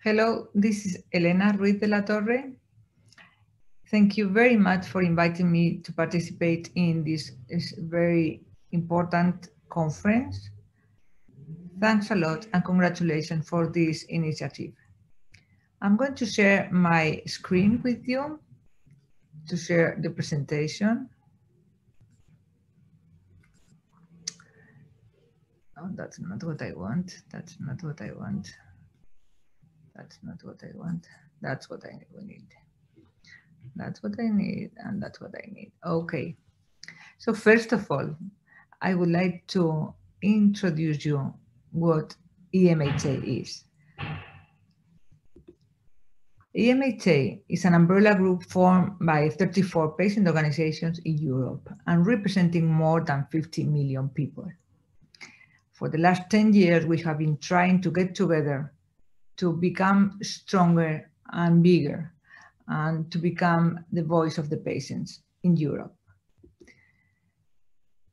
Hello, this is Elena Ruiz de la Torre. Thank you very much for inviting me to participate in this very important conference. Thanks a lot and congratulations for this initiative. I'm going to share my screen with you to share the presentation. Oh, that's not what I want. That's not what I want. That's not what I want. That's what I need. That's what I need, and that's what I need. Okay. So first of all, I would like to introduce you what EMHA is. EMHA is an umbrella group formed by 34 patient organizations in Europe and representing more than 50 million people. For the last 10 years, we have been trying to get together to become stronger and bigger and to become the voice of the patients in Europe.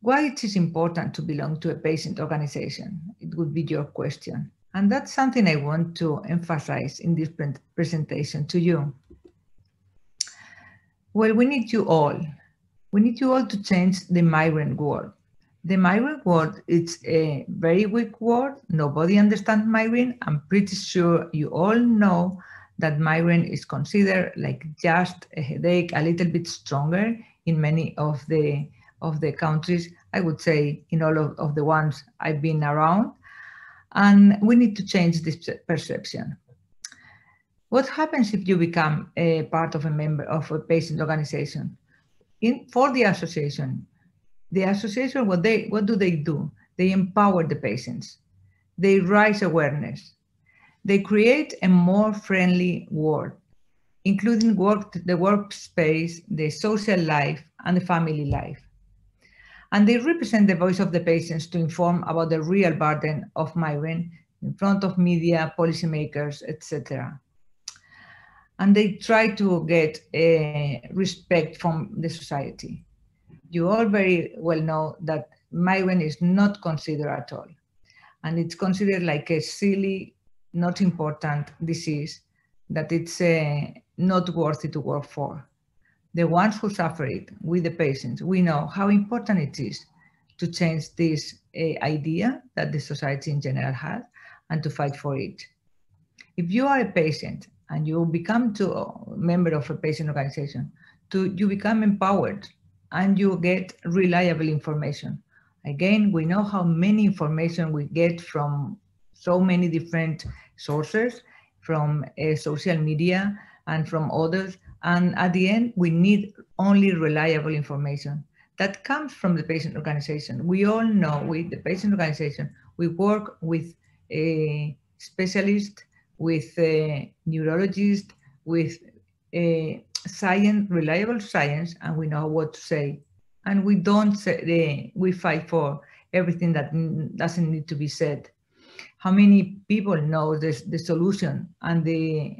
Why it is important to belong to a patient organization? It would be your question. And that's something I want to emphasize in this presentation to you. Well, we need you all. We need you all to change the migrant word. The migrant word is a very weak word. Nobody understands migraine. I'm pretty sure you all know that migraine is considered like just a headache, a little bit stronger in many of the countries, I would say in all of the ones I've been around. And we need to change this perception. What happens if you become a part of a member of a patient organization? For the association, what do they do? They empower the patients. They raise awareness. They create a more friendly world, including the workspace, the social life, and the family life. And they represent the voice of the patients to inform about the real burden of migraine in front of media, policymakers, etc. And they try to get respect from the society. You all very well know that migraine is not considered at all. And it's considered like a silly, not important disease that it's not worthy to work for. The ones who suffer it with the patients, we know how important it is to change this idea that the society in general has and to fight for it. If you are a patient and you become a member of a patient organization, you become empowered and you get reliable information. Again, we know how many information we get from so many different sources, from social media and from others. And at the end, we need only reliable information that comes from the patient organization. We all know with the patient organization, we work with a specialist, with a neurologist, with a science, reliable science, and we know what to say. And we don't say, we fight for everything that doesn't need to be said. How many people know the solution and the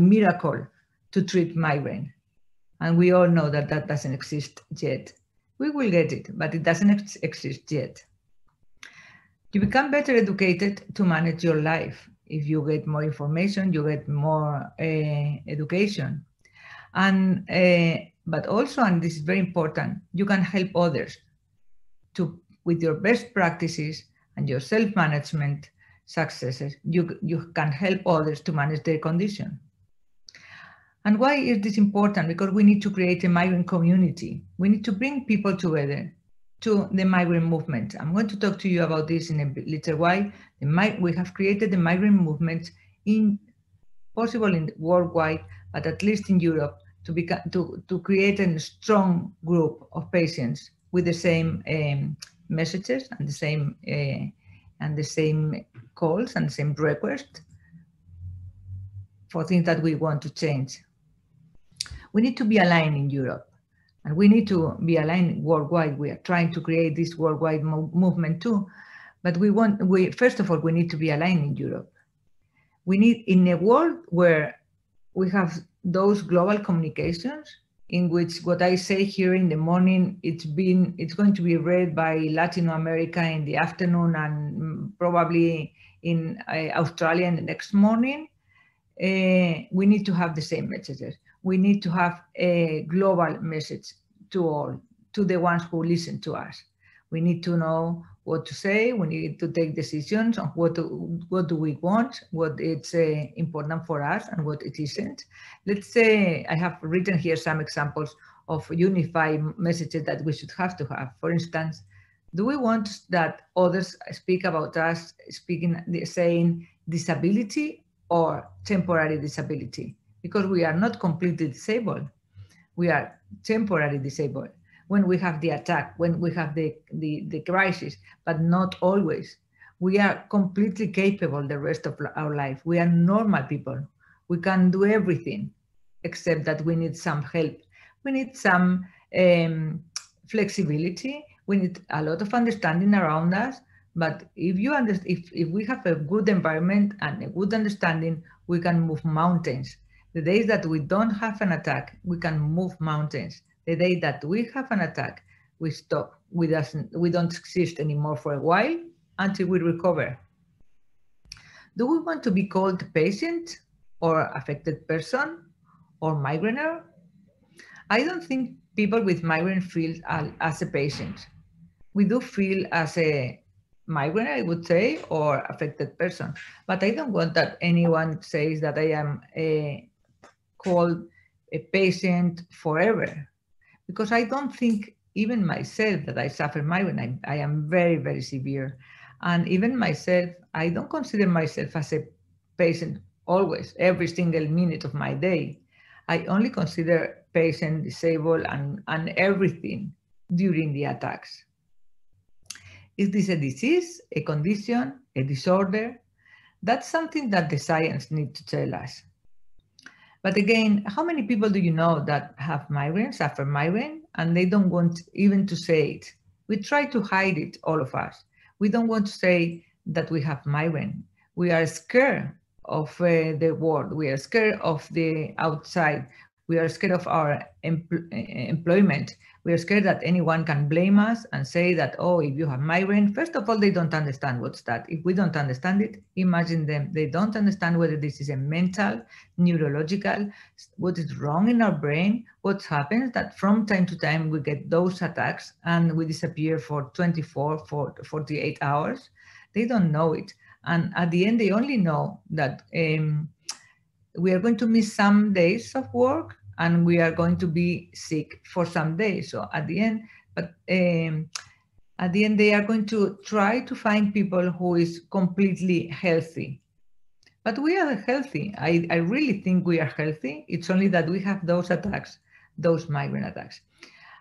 miracle to treat migraine? And we all know that that doesn't exist yet. We will get it, but it doesn't exist yet. You become better educated to manage your life. If you get more information, you get more education. And but also, and this is very important, you can help others with your best practices and your self-management successes. You can help others to manage their condition. And why is this important? Because we need to create a migrant community. We need to bring people together to the migrant movement. I'm going to talk to you about this in a little while. We have created the migrant movement possible in worldwide, but at least in Europe, to create a strong group of patients with the same messages and the same calls and the same requests for things that we want to change. We need to be aligned in Europe, and we need to be aligned worldwide. We are trying to create this worldwide movement too, but first of all, we need to be aligned in Europe. We need, in a world where we have those global communications, in which what I say here in the morning, it's going to be read by Latin America in the afternoon and probably in Australia in the next morning, we need to have the same messages. We need to have a global message to all, to the ones who listen to us. We need to know what to say. We need to take decisions on what do we want, what it's important for us and what it isn't. Let's say I have written here some examples of unified messages that we should have to have. For instance, do we want that others speak about us, saying disability or temporary disability? Because we are not completely disabled. We are temporarily disabled when we have the attack, when we have the crisis, but not always. We are completely capable the rest of our life. We are normal people. We can do everything, except that we need some help. We need some flexibility. We need a lot of understanding around us. But if we have a good environment and a good understanding, we can move mountains. The days that we don't have an attack, we can move mountains. The day that we have an attack, we stop. We don't exist anymore for a while until we recover. Do we want to be called patient or affected person or migrainer? I don't think people with migraine feel as a patient. We do feel as a migraine, I would say, or affected person. But I don't want that anyone says that I am called a patient forever, because I don't think even myself that I suffer migraine. I am very, very severe. And even myself, I don't consider myself as a patient always, every single minute of my day. I only consider patient, disabled, and everything during the attacks. Is this a disease, a condition, a disorder? That's something that the science needs to tell us. But again, how many people do you know that have migraine, suffer migraine, and they don't want even to say it? We try to hide it, all of us. We don't want to say that we have migraine. We are scared of the world. We are scared of the outside. We are scared of our employment. We are scared that anyone can blame us and say that, oh, if you have migraine, first of all, they don't understand what's that. If we don't understand it, imagine them. They don't understand whether this is a mental, neurological, what is wrong in our brain, what happens that from time to time we get those attacks and we disappear for 24, 48 hours. They don't know it. And at the end, they only know that we are going to miss some days of work and we are going to be sick for some days. So at the end, they are going to try to find people who is completely healthy. But we are healthy. I really think we are healthy. It's only that we have those attacks, those migraine attacks.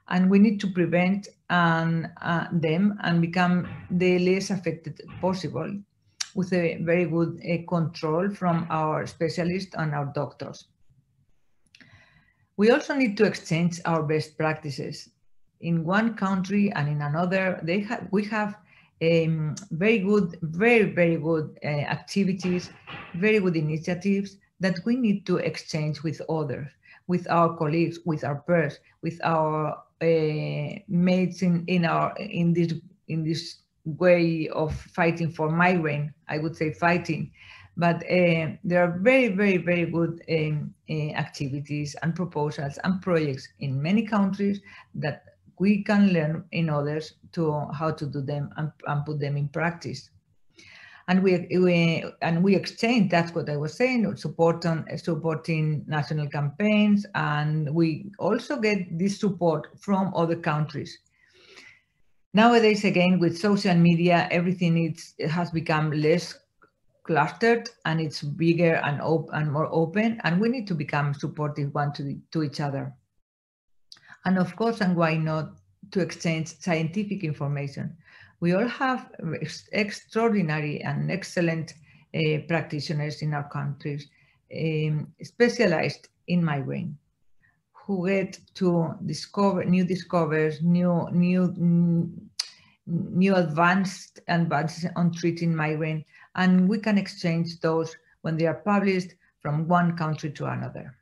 And we need to prevent them and become the less affected possible, with a very good control from our specialists and our doctors. We also need to exchange our best practices. In one country and in another, we have very good, very good activities, very good initiatives that we need to exchange with others, with our colleagues, with our peers, with our mates in this way of fighting for migraine. I would say fighting, but there are very good activities and proposals and projects in many countries that we can learn in others to how to do them and put them in practice. And we exchange. That's what I was saying. Supporting national campaigns, and we also get this support from other countries. Nowadays, again, with social media, everything has become less clustered and it's bigger and more open, and we need to become supportive one to each other. And of course, and why not, to exchange scientific information. We all have extraordinary and excellent practitioners in our countries, specialized in migraine, who get to discover new discoveries, new advances on treating migraine, and we can exchange those when they are published from one country to another.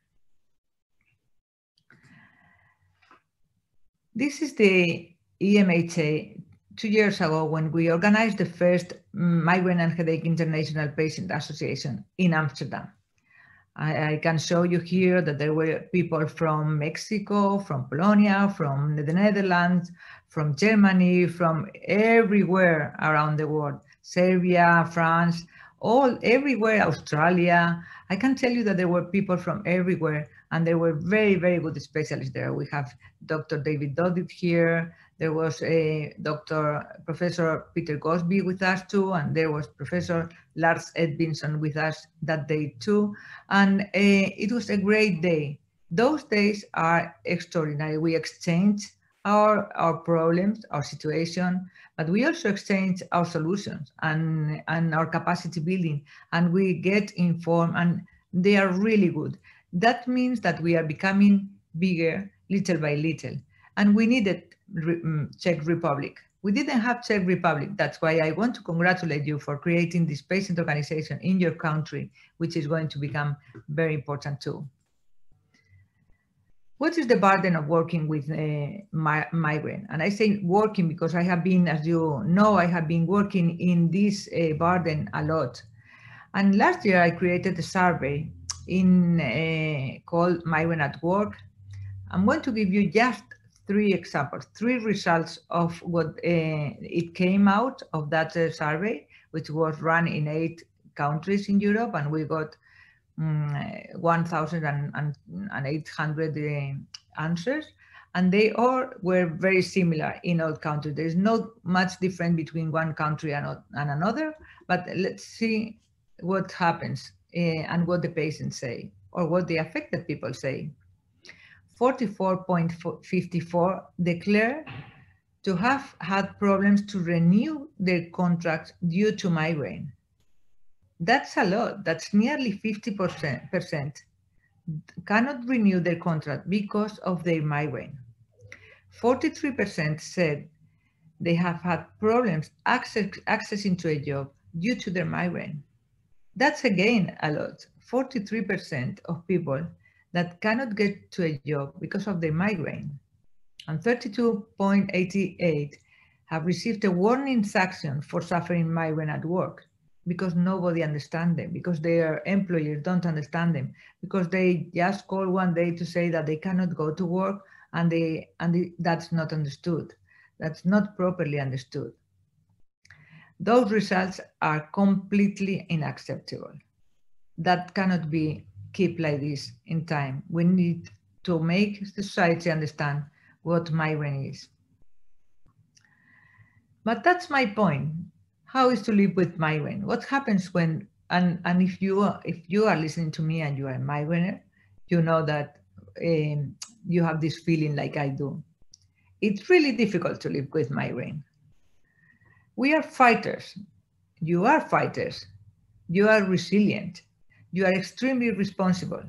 This is the EMHA 2 years ago when we organized the first Migraine and Headache International Patient Association in Amsterdam. I can show you here that there were people from Mexico, from Polonia, from the Netherlands, from Germany, from everywhere around the world, Serbia, France, everywhere, Australia. I can tell you that there were people from everywhere, and there were very, very good specialists there. We have Dr. David Dodid here. There was Professor Peter Gosby with us too, and there was Professor Lars Edvinsson with us that day too. And it was a great day. Those days are extraordinary. We exchange our problems, our situation, but we also exchange our solutions and our capacity building, and we get informed, and they are really good. That means that we are becoming bigger little by little, and we needed Czech Republic. We didn't have Czech Republic. That's why I want to congratulate you for creating this patient organization in your country, which is going to become very important too. What is the burden of working with migraine? And I say working because I have been, as you know, I have been working in this burden a lot. And last year I created a survey called Migraine at Work. I'm going to give you just 3 examples, 3 results of what it came out of that survey, which was run in 8 countries in Europe, and we got 1,800 answers, and they all were very similar in all countries. There is not much difference between one country and another, but let's see what happens and what the patients say, or what the affected people say. 44.54 declare to have had problems to renew their contracts due to migraine. That's a lot. That's nearly 50% cannot renew their contract because of their migraine. 43% said they have had problems accessing to a job due to their migraine. That's again a lot. 43% of people that cannot get to a job because of their migraine. And 32.88 have received a warning sanction for suffering migraine at work, because nobody understands them, because their employers don't understand them, because they just call one day to say that they cannot go to work, and that's not understood. That's not properly understood. Those results are completely unacceptable. That cannot be kept like this in time. We need to make society understand what migraine is. But that's my point. How is to live with migraine? What happens when, and if you are listening to me and you are a migrainer, you know that you have this feeling like I do. It's really difficult to live with migraine. We are fighters. You are fighters. You are resilient. You are extremely responsible.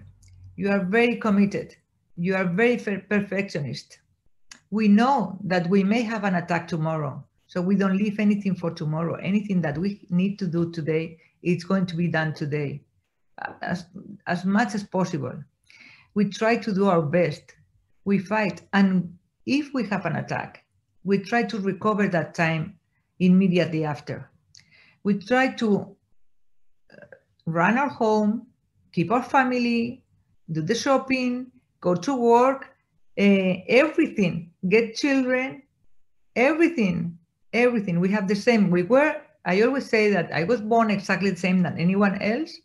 You are very committed. You are very perfectionist. We know that we may have an attack tomorrow, so we don't leave anything for tomorrow. Anything that we need to do today, it's going to be done today, as much as possible. We try to do our best. We fight, and if we have an attack, we try to recover that time immediately after. We try to run our home, keep our family, do the shopping, go to work, everything, get children, everything. We have the same. I always say that I was born exactly the same than anyone else.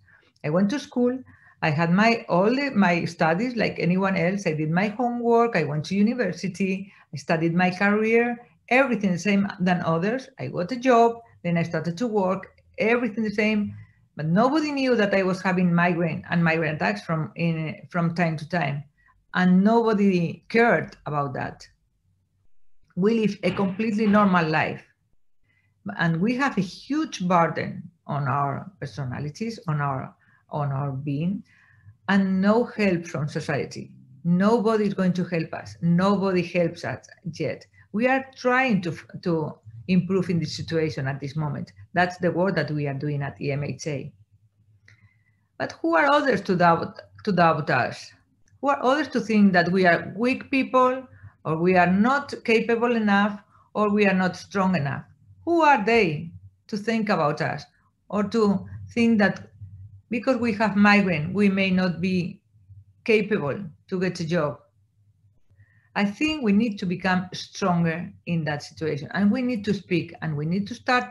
I went to school. I had all my studies like anyone else. I did my homework. I went to university. I studied my career, everything the same than others. I got a job. Then I started to work, everything the same. But nobody knew that I was having migraine and migraine attacks from time to time. And nobody cared about that. We live a completely normal life. And we have a huge burden on our personalities, on our being, and no help from society. Nobody is going to help us. Nobody helps us yet. We are trying to improve in this situation at this moment. That's the work that we are doing at EMHA. But who are others to doubt us? Who are others to think that we are weak people, or we are not capable enough, or we are not strong enough. Who are they to think about us or to think that because we have migraine, we may not be capable to get a job? I think we need to become stronger in that situation, and we need to speak, and we need to start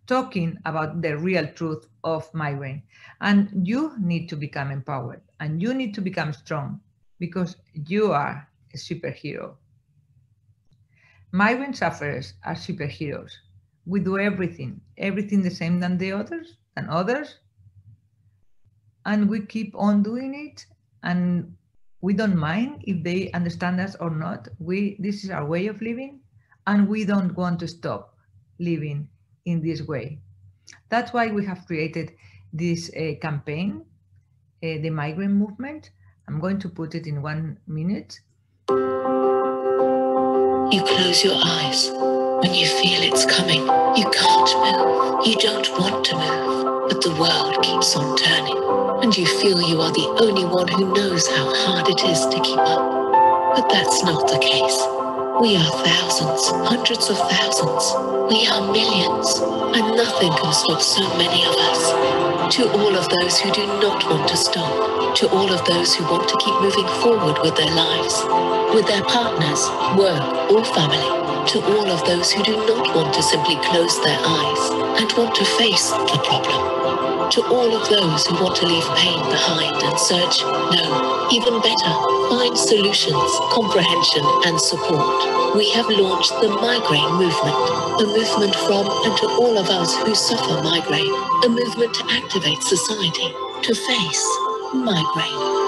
talking about the real truth of migraine. And you need to become empowered, and you need to become strong, because you are a superhero. Migraine sufferers are superheroes. We do everything the same than the others, and we keep on doing it, and we don't mind if they understand us or not. This is our way of living, and we don't want to stop living in this way. That's why we have created this campaign, the migraine movement. I'm going to put it in 1 minute. You close your eyes when you feel it's coming. You can't move. You don't want to move, but the world keeps on turning, and you feel you are the only one who knows how hard it is to keep up. But that's not the case. We are thousands, hundreds of thousands. We are millions, and nothing can stop so many of us. To all of those who do not want to stop, to all of those who want to keep moving forward with their lives, with their partners, work, or family, to all of those who do not want to simply close their eyes and want to face the problem, to all of those who want to leave pain behind and search, no, even better, find solutions, comprehension, and support. We have launched the Migraine Movement, a movement from and to all of us who suffer migraine, a movement to activate society to face migraine.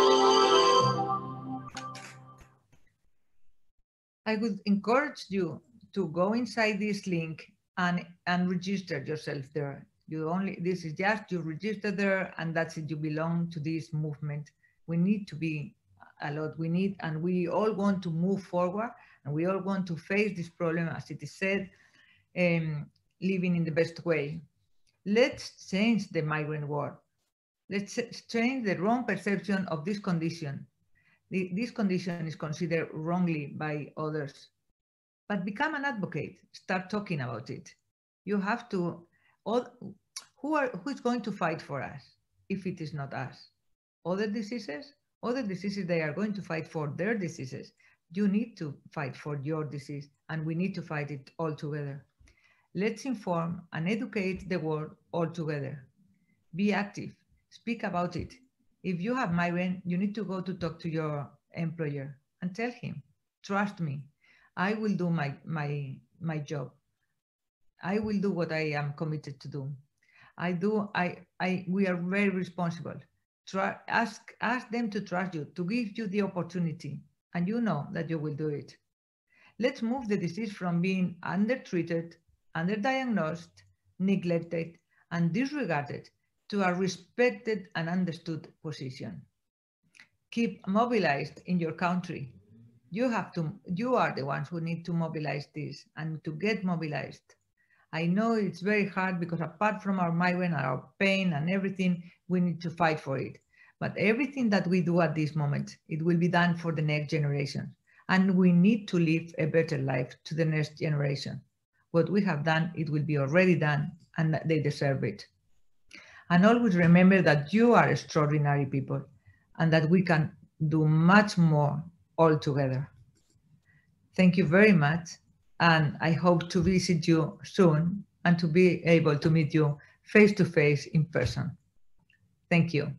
I would encourage you to go inside this link and register yourself there. This is just, you register there, and that's it, you belong to this movement. We need to be a lot, and we all want to move forward, and we all want to face this problem, as it is said, living in the best way. Let's change the migraine world. Let's change the wrong perception of this condition. This condition is considered wrongly by others. But become an advocate. Start talking about it. You have to. Who is going to fight for us if it is not us? Other diseases? Other diseases, they are going to fight for their diseases. You need to fight for your disease, and we need to fight it all together. Let's inform and educate the world all together. Be active. Speak about it. If you have migraine, you need to go to talk to your employer and tell him, trust me, I will do my job. I will do what I am committed to do. We are very responsible. Ask them to trust you, to give you the opportunity, and you know that you will do it. Let's move the disease from being undertreated, underdiagnosed, neglected, and disregarded to a respected and understood position. Keep mobilized in your country. You are the ones who need to mobilize this and to get mobilized. I know it's very hard because apart from our migraine, our pain and everything, we need to fight for it. But everything that we do at this moment, it will be done for the next generation. And we need to live a better life to the next generation. What we have done, it will be already done, and they deserve it. And always remember that you are extraordinary people and that we can do much more all together. Thank you very much. And I hope to visit you soon and to be able to meet you face to face in person. Thank you.